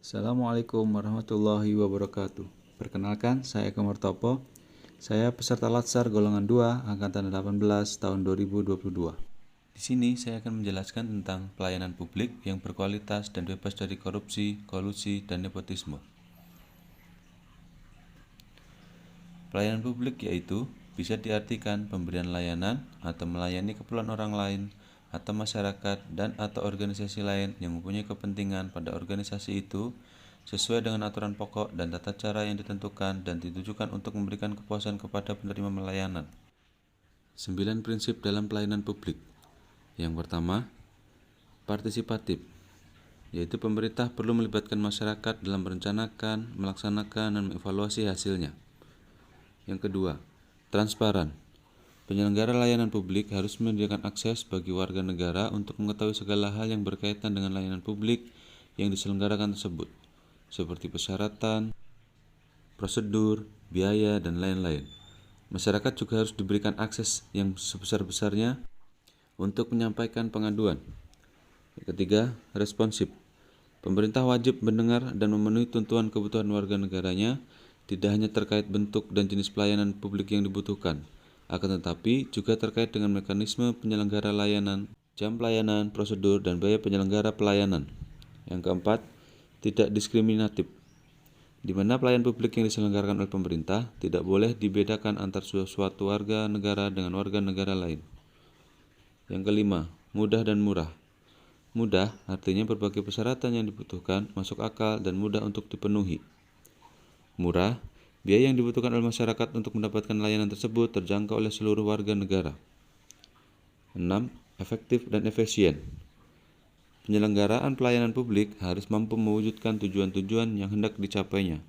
Assalamualaikum warahmatullahi wabarakatuh. Perkenalkan, saya Eko Martopo. Saya peserta Latsar golongan 2 angkatan 18 tahun 2022. Di sini saya akan menjelaskan tentang pelayanan publik yang berkualitas dan bebas dari korupsi, kolusi, dan nepotisme. Pelayanan publik yaitu bisa diartikan pemberian layanan atau melayani keperluan orang lain atau masyarakat dan atau organisasi lain yang mempunyai kepentingan pada organisasi itu sesuai dengan aturan pokok dan tata cara yang ditentukan dan ditujukan untuk memberikan kepuasan kepada penerima pelayanan. 9 prinsip dalam pelayanan publik. Yang pertama, partisipatif, yaitu pemerintah perlu melibatkan masyarakat dalam merencanakan, melaksanakan, dan mengevaluasi hasilnya. Yang kedua, transparan. Penyelenggara layanan publik harus menyediakan akses bagi warga negara untuk mengetahui segala hal yang berkaitan dengan layanan publik yang diselenggarakan tersebut, seperti persyaratan, prosedur, biaya, dan lain-lain. Masyarakat juga harus diberikan akses yang sebesar-besarnya untuk menyampaikan pengaduan. Yang ketiga, responsif. Pemerintah wajib mendengar dan memenuhi tuntutan kebutuhan warga negaranya, tidak hanya terkait bentuk dan jenis pelayanan publik yang dibutuhkan, akan tetapi juga terkait dengan mekanisme penyelenggara layanan, jam pelayanan, prosedur, dan biaya penyelenggara pelayanan. Yang keempat, tidak diskriminatif, di mana pelayanan publik yang diselenggarakan oleh pemerintah tidak boleh dibedakan antar suatu warga negara dengan warga negara lain. Yang kelima, mudah dan murah. Mudah artinya berbagai persyaratan yang dibutuhkan masuk akal dan mudah untuk dipenuhi. Murah, biaya yang dibutuhkan oleh masyarakat untuk mendapatkan layanan tersebut terjangkau oleh seluruh warga negara. 6. Efektif dan efisien. Penyelenggaraan pelayanan publik harus mampu mewujudkan tujuan-tujuan yang hendak dicapainya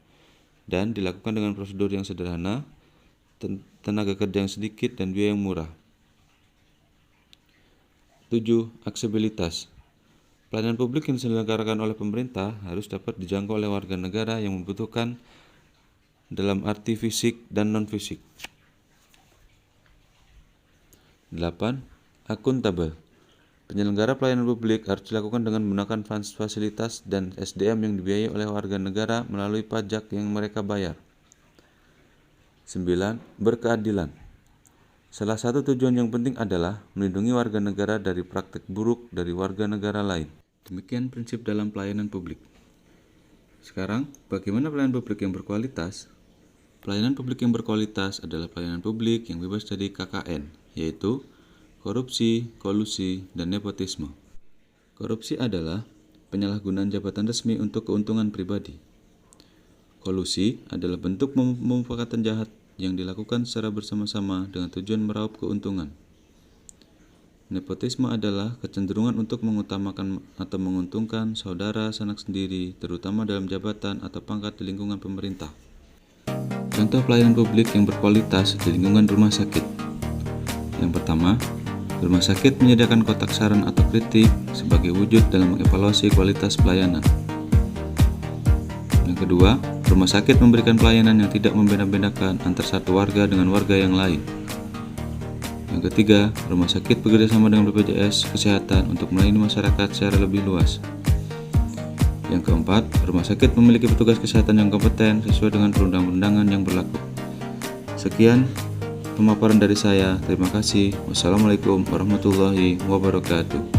dan dilakukan dengan prosedur yang sederhana, tenaga kerja yang sedikit, dan biaya yang murah. 7. Aksesibilitas. Pelayanan publik yang diselenggarakan oleh pemerintah harus dapat dijangkau oleh warga negara yang membutuhkan dalam arti fisik dan non-fisik. 8. Akuntabel. Penyelenggara pelayanan publik harus dilakukan dengan menggunakan fasilitas dan SDM yang dibiayai oleh warga negara melalui pajak yang mereka bayar. 9. Berkeadilan. Salah satu tujuan yang penting adalah melindungi warga negara dari praktik buruk dari warga negara lain. Demikian prinsip dalam pelayanan publik. Sekarang, bagaimana pelayanan publik yang berkualitas? Pelayanan publik yang berkualitas adalah pelayanan publik yang bebas dari KKN, yaitu korupsi, kolusi, dan nepotisme. Korupsi adalah penyalahgunaan jabatan resmi untuk keuntungan pribadi. Kolusi adalah bentuk pemufakatan jahat yang dilakukan secara bersama-sama dengan tujuan meraup keuntungan. Nepotisme adalah kecenderungan untuk mengutamakan atau menguntungkan saudara sanak sendiri, terutama dalam jabatan atau pangkat di lingkungan pemerintah. Contoh pelayanan publik yang berkualitas di lingkungan rumah sakit. Yang pertama, rumah sakit menyediakan kotak saran atau kritik sebagai wujud dalam mengevaluasi kualitas pelayanan. Yang kedua, rumah sakit memberikan pelayanan yang tidak membeda-bedakan antar satu warga dengan warga yang lain. Yang ketiga, rumah sakit bekerjasama dengan BPJS Kesehatan untuk melayani masyarakat secara lebih luas. Yang keempat, rumah sakit memiliki petugas kesehatan yang kompeten sesuai dengan perundang-undangan yang berlaku. Sekian pemaparan dari saya. Terima kasih. Wassalamualaikum warahmatullahi wabarakatuh.